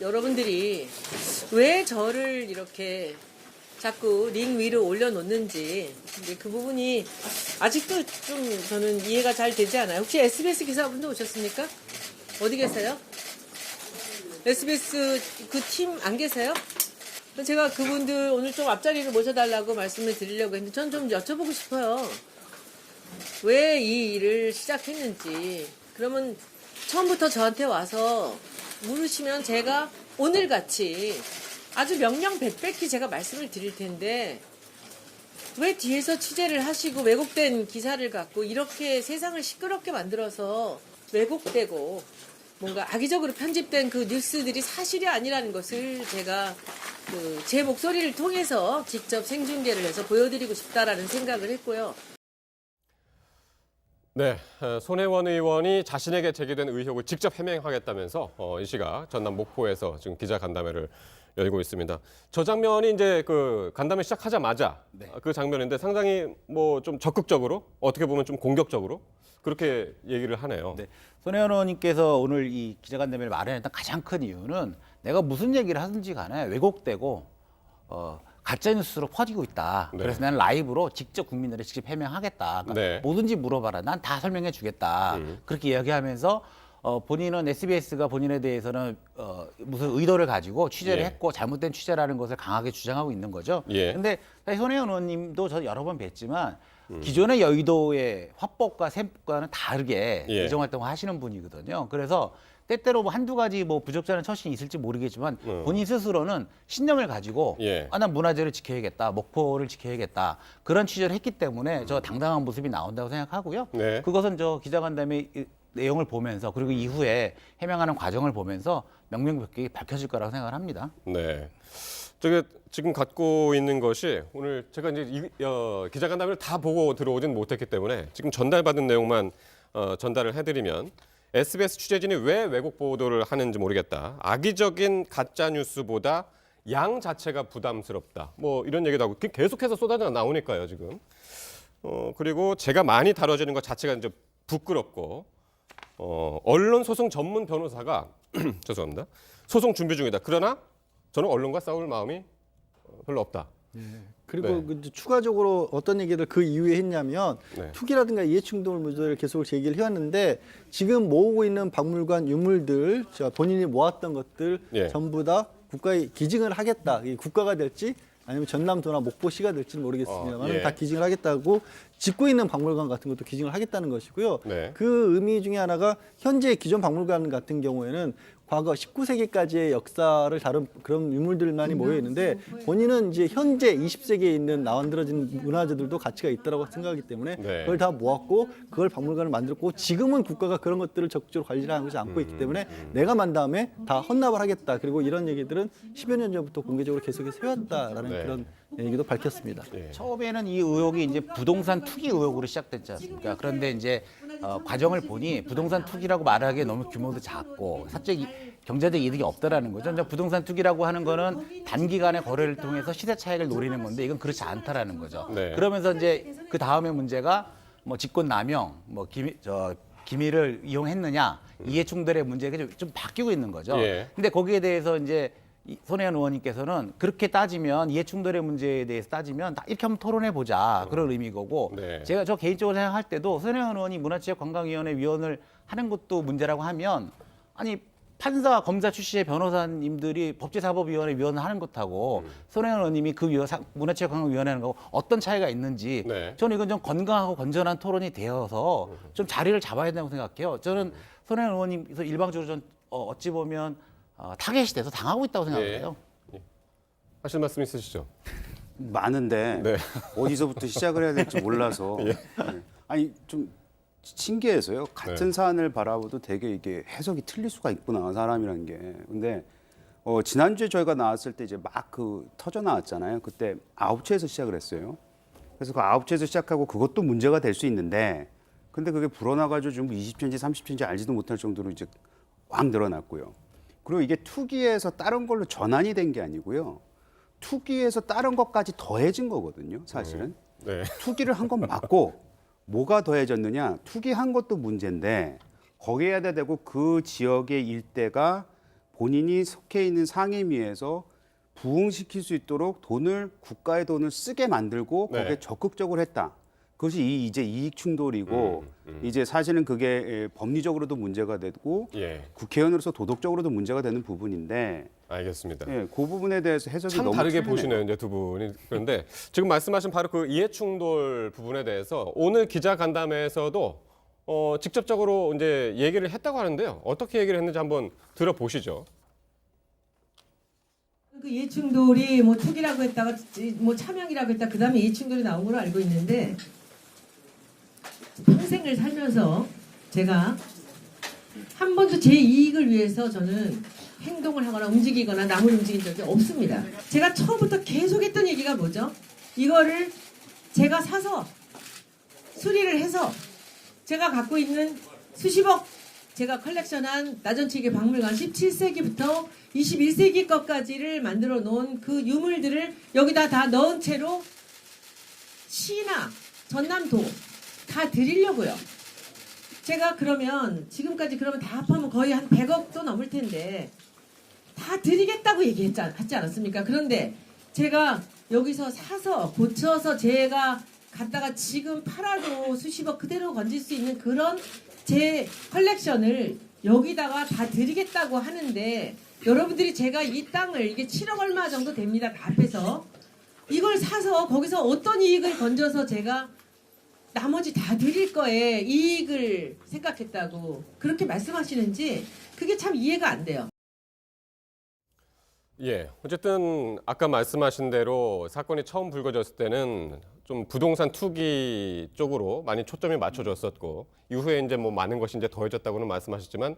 여러분들이 왜 저를 이렇게 자꾸 링 위로 올려놓는지 이제 그 부분이 아직도 좀 저는 이해가 잘 되지 않아요. 혹시 SBS 기사분도 오셨습니까? 어디 계세요? SBS 그 팀 안 계세요? 제가 그분들 오늘 좀 앞자리를 모셔달라고 말씀을 드리려고 했는데 전 좀 여쭤보고 싶어요. 왜 이 일을 시작했는지. 그러면 처음부터 저한테 와서 물으시면 제가 오늘같이 아주 명명백백히 제가 말씀을 드릴 텐데 왜 뒤에서 취재를 하시고 왜곡된 기사를 갖고 이렇게 세상을 시끄럽게 만들어서 왜곡되고 뭔가 악의적으로 편집된 그 뉴스들이 사실이 아니라는 것을 제가 제 목소리를 통해서 직접 생중계를 해서 보여드리고 싶다라는 생각을 했고요. 네, 손혜원 의원이 자신에게 제기된 의혹을 직접 해명하겠다면서 이 시각 전남 목포에서 지금 기자간담회를 열고 있습니다. 저 장면이 이제 그 간담회 시작하자마자 그 장면인데 상당히 뭐 좀 적극적으로 어떻게 보면 좀 공격적으로 그렇게 얘기를 하네요. 네. 손혜원 의원님께서 오늘 이 기자간담회를 마련했던 가장 큰 이유는 내가 무슨 얘기를 하든지 간에 왜곡되고 가짜뉴스로 퍼지고 있다. 네. 그래서 나는 라이브로 직접 국민들에 직접 해명하겠다. 그러니까 네. 뭐든지 물어봐라. 난 다 설명해 주겠다. 그렇게 이야기하면서 본인은 SBS가 본인에 대해서는 무슨 의도를 가지고 취재를 예. 했고 잘못된 취재라는 것을 강하게 주장하고 있는 거죠. 예. 근데 사실 손혜원 의원님도 저 여러 번 뵀지만 기존의 여의도의 화법과 셈법과는 다르게 예. 의정 활동을 하시는 분이거든요. 그래서 때때로 뭐 한두 가지 뭐 부적절한 처신이 있을지 모르겠지만 본인 스스로는 신념을 가지고 예. 난 문화재를 지켜야겠다, 목포를 지켜야겠다 그런 취재를 했기 때문에 저 당당한 모습이 나온다고 생각하고요. 네. 그것은 저 기자간담회 내용을 보면서 그리고 이후에 해명하는 과정을 보면서 명명백백히 밝혀질 거라고 생각을 합니다. 네. 저게 지금 갖고 있는 것이 오늘 제가 이제 기자간담회를 다 보고 들어오진 못했기 때문에 지금 전달받은 내용만 전달을 해드리면 SBS 취재진이 왜 왜곡 보도를 하는지 모르겠다. 악의적인 가짜 뉴스보다 양 자체가 부담스럽다. 뭐 이런 얘기도 하고 계속해서 쏟아져 나오니까요 지금. 그리고 제가 많이 다뤄지는 것 자체가 이제 부끄럽고 언론 소송 전문 변호사가 죄송합니다. 소송 준비 중이다. 그러나 저는 언론과 싸울 마음이 별로 없다. 그리고 네. 그 추가적으로 어떤 얘기를 그 이후에 했냐면 네. 투기라든가 이해충돌 문제를 계속 제기를 해왔는데 지금 모으고 있는 박물관 유물들, 본인이 모았던 것들 예. 전부 다 국가에 기증을 하겠다. 이 국가가 될지 아니면 전남도나 목포시가 될지는 모르겠습니다만 예. 다 기증을 하겠다고 짓고 있는 박물관 같은 것도 기증을 하겠다는 것이고요. 네. 그 의미 중에 하나가 현재 기존 박물관 같은 경우에는 과거 19세기까지의 역사를 다룬 그런 유물들만이 모여 있는데 본인은 이제 현재 20세기에 있는 나만들어진 문화재들도 가치가 있다고 생각하기 때문에 네. 그걸 다 모았고 그걸 박물관을 만들었고 지금은 국가가 그런 것들을 적극적으로 관리를 하지 않고 있기 때문에 내가 만 다음에 다 헌납을 하겠다. 그리고 이런 얘기들은 10여 년 전부터 공개적으로 계속해서 해왔다라는 네. 그런 얘기도 밝혔습니다. 예. 처음에는 이 의혹이 이제 부동산 투기 의혹으로 시작됐지 않습니까? 그런데 이제 과정을 보니 부동산 투기라고 말하기에 너무 규모도 작고 사적 경제적 이득이 없다라는 거죠. 이제 부동산 투기라고 하는 거는 단기간의 거래를 통해서 시세 차익을 노리는 건데 이건 그렇지 않다라는 거죠. 네. 그러면서 이제 그 다음에 문제가 뭐 직권 남용, 뭐 기밀을 이용했느냐 이해 충돌의 문제가 좀 바뀌고 있는 거죠. 예. 근데 거기에 대해서 이제 손혜원 의원님께서는 그렇게 따지면 이해 충돌의 문제에 대해서 따지면 이렇게 한번 토론해 보자 그런 의미고고 네. 제가 저 개인적으로 생각할 때도 손혜원 의원이 문화체육관광위원회 위원을 하는 것도 문제라고 하면 아니 판사 검사 출신의 변호사님들이 법제사법위원회 위원을 하는 것하고 손혜원 의원님이 그 문화체육관광위원회 하는 거하고 어떤 차이가 있는지 네. 저는 이건 좀 건강하고 건전한 토론이 되어서 좀 자리를 잡아야 된다고 생각해요. 저는 손혜원 의원님께서 일방적으로 좀 어찌 보면 타겟이 돼서 당하고 있다고 생각해요. 예. 하실 말씀 있으시죠? 많은데 네. 어디서부터 시작을 해야 될지 몰라서 네. 아니 좀 신기해서요. 같은 네. 사안을 바라보도 되게 이게 해석이 틀릴 수가 있구나 사람이라는 게. 근데 지난주에 저희가 나왔을 때 이제 막 그 터져 나왔잖아요. 그때 아홉체에서 시작을 했어요. 그래서 그 아홉체에서 시작하고 그것도 문제가 될 수 있는데 근데 그게 불어나가지고 좀 20채인지 30채인지 알지도 못할 정도로 이제 확 늘어났고요. 그리고 이게 투기에서 다른 걸로 전환이 된 게 아니고요. 투기에서 다른 것까지 더해진 거거든요, 사실은. 네. 투기를 한 건 맞고 뭐가 더해졌느냐? 투기한 것도 문제인데 거기에다 대고 그 지역의 일대가 본인이 속해 있는 상임위에서 부응시킬 수 있도록 국가의 돈을 쓰게 만들고 네. 거기에 적극적으로 했다. 그것이 이제 이익 충돌이고 이제 사실은 그게 법리적으로도 문제가 되고 예, 국회의원으로서 도덕적으로도 문제가 되는 부분인데 알겠습니다. 예, 그 부분에 대해서 해석이 참 너무 다르게 틀리네요. 보시네요, 이제 두 분이. 그런데 지금 말씀하신 바로 그 이해충돌 부분에 대해서 오늘 기자간담회에서도 직접적으로 이제 얘기를 했다고 하는데요. 어떻게 얘기를 했는지 한번 들어보시죠. 그 이해충돌이 뭐 투기라고 했다가 뭐 차명이라고 했다 그다음에 이해충돌이 나온 걸로 알고 있는데 평생을 살면서 제가 한 번도 제 이익을 위해서 저는 행동을 하거나 움직이거나 남을 움직인 적이 없습니다. 제가 처음부터 계속 했던 얘기가 뭐죠? 이거를 제가 사서 수리를 해서 제가 갖고 있는 수십억 제가 컬렉션한 나전치기 박물관 17세기부터 21세기 것까지를 만들어 놓은 그 유물들을 여기다 다 넣은 채로 시나 전남도 다 드리려고요. 제가 그러면 지금까지 그러면 다 합하면 거의 한 100억도 넘을 텐데 다 드리겠다고 얘기했지 않았습니까? 그런데 제가 여기서 사서 고쳐서 제가 갖다가 지금 팔아도 수십억 그대로 건질 수 있는 그런 제 컬렉션을 여기다가 다 드리겠다고 하는데 여러분들이 제가 이 땅을 이게 7억 얼마 정도 됩니다. 다 합해서 이걸 사서 거기서 어떤 이익을 건져서 제가 나머지 다 드릴 거에 이익을 생각했다고 그렇게 말씀하시는지 그게 참 이해가 안 돼요. 예, 어쨌든 아까 말씀하신 대로 사건이 처음 불거졌을 때는 좀 부동산 투기 쪽으로 많이 초점이 맞춰졌었고 이후에 이제 뭐 많은 것이 이제 더해졌다고는 말씀하셨지만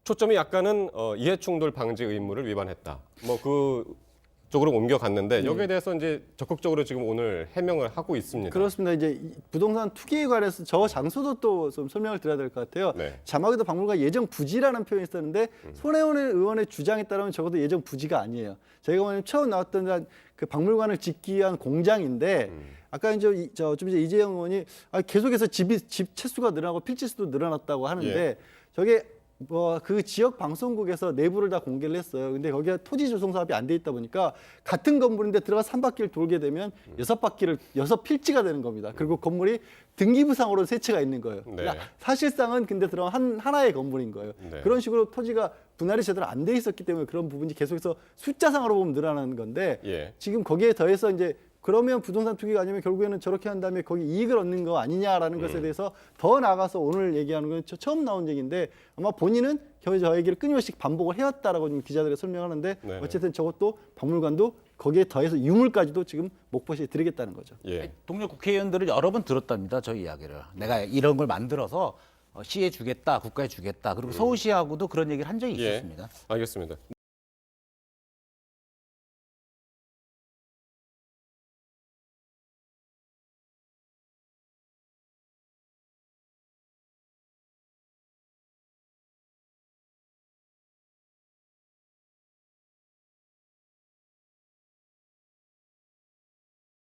초점이 약간은 이해충돌 방지 의무를 위반했다. 뭐 그 쪽으로 옮겨갔는데 여기에 대해서 이제 적극적으로 지금 오늘 해명을 하고 있습니다. 그렇습니다. 이제 이 부동산 투기에 관해서 저 장소도 또 좀 설명을 드려야 될 것 같아요. 네. 자막에도 박물관 예정 부지라는 표현이 있었는데 손혜원 의원의 주장에 따르면 적어도 예정 부지가 아니에요. 저희가 뭐냐면 처음 나왔던 그 박물관을 짓기 위한 공장인데 아까 이제 좀 이제 이재영 의원이 계속해서 집 채수가 늘어나고 필지수도 늘어났다고 하는데 예. 저게 뭐 그 지역 방송국에서 내부를 다 공개를 했어요. 근데 거기가 토지 조성 사업이 안 돼 있다 보니까 같은 건물인데 들어가 3바퀴를 돌게 되면 6필지가 되는 겁니다. 그리고 건물이 등기부상으로 세 채가 있는 거예요. 네. 그러니까 사실상은 근데 들어간 하나의 건물인 거예요. 네. 그런 식으로 토지가 분할이 제대로 안 돼 있었기 때문에 그런 부분이 계속해서 숫자상으로 보면 늘어나는 건데 예. 지금 거기에 더해서 이제 그러면 부동산 투기가 아니면 결국에는 저렇게 한 다음에 거기 이익을 얻는 거 아니냐라는 것에 대해서 더 나아가서 오늘 얘기하는 건 처음 나온 얘기인데 아마 본인은 저 얘기를 끊임없이 반복을 해왔다라고 지금 기자들에게 설명하는데 네네. 어쨌든 저것도 박물관도 거기에 더해서 유물까지도 지금 목포시에 드리겠다는 거죠. 예. 동료 국회의원들을 여러 번 들었답니다. 저희 이야기를. 내가 이런 걸 만들어서 시에 주겠다, 국가에 주겠다. 그리고 서울시하고도 그런 얘기를 한 적이 예. 있었습니다. 알겠습니다.